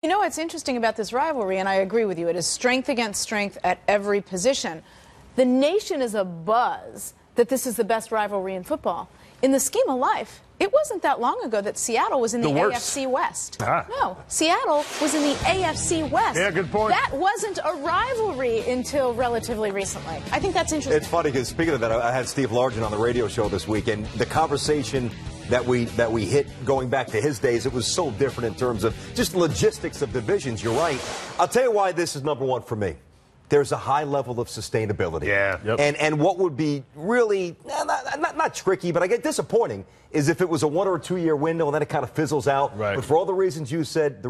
You know what's interesting about this rivalry, and I agree with you, it is strength against strength at every position. The nation is abuzz that this is the best rivalry in football. In the scheme of life, it wasn't that long ago that Seattle was in the AFC West. No, Seattle was in the AFC West. Yeah, good point. That wasn't a rivalry until relatively recently. I think that's interesting. It's funny because speaking of that, I had Steve Largent on the radio show this week, and the conversation that we hit going back to his days, it was so different in terms of just logistics of divisions. You're right. I'll tell you why this is number one for me. There's a high level of sustainability. Yeah. Yep. And what would be really, not tricky, but I get disappointing, is if it was a 1 or 2 year window and then it kind of fizzles out. Right. But for all the reasons you said,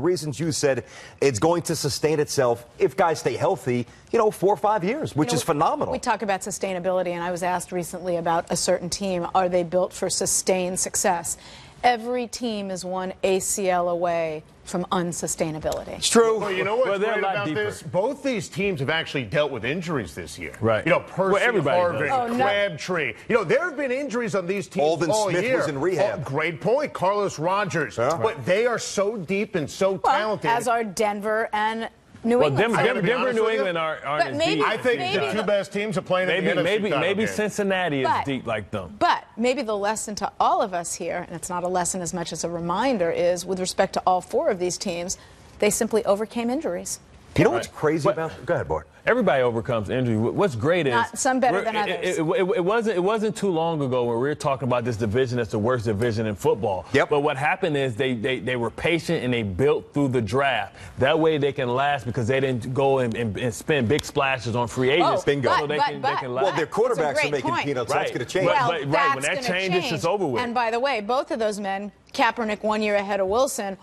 it's going to sustain itself if guys stay healthy, 4 or 5 years, which is phenomenal. We talk about sustainability, and I was asked recently about a certain team. Are they built for sustained success? Every team is one ACL away from unsustainability. It's true. Well, you know what's great about this? Both these teams have actually dealt with injuries this year. Right. Percy, Harvin, Crabtree. There have been injuries on these teams Aldon all Smith year. was in rehab. Great point. Carlos Rogers. Yeah. But they are so deep and so talented. As are Denver and New England. Denver and New England aren't as deep. I think the two best teams are playing in the NFC maybe Cincinnati is deep like them. But maybe the lesson to all of us here, and it's not a lesson as much as a reminder, is with respect to all four of these teams, they simply overcame injuries. You know what's crazy about? Go ahead, Bart. Everybody overcomes injury. What's great is some better than others. It wasn't too long ago when we were talking about this division as the worst division in football. Yep. But what happened is they were patient and they built through the draft. That way they can last because they didn't go and spend big splashes on free agents. Bingo. So they can last. Well, their quarterbacks are making peanuts. Right. That's going to change. Well, when that changes, it's over with. And by the way, both of those men, Kaepernick 1 year ahead of Wilson,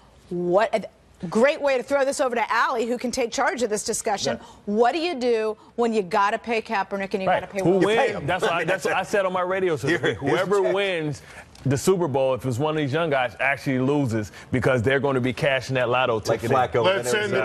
great way to throw this over to Allie, who can take charge of this discussion. Yeah. What do you do when you got to pay Kaepernick and you got to pay Wilson? Who wins? That's what I said on my radio show. Whoever wins the Super Bowl, if it's one of these young guys, actually loses because they're going to be cashing that lotto ticket. Like Flacco. Let's end it.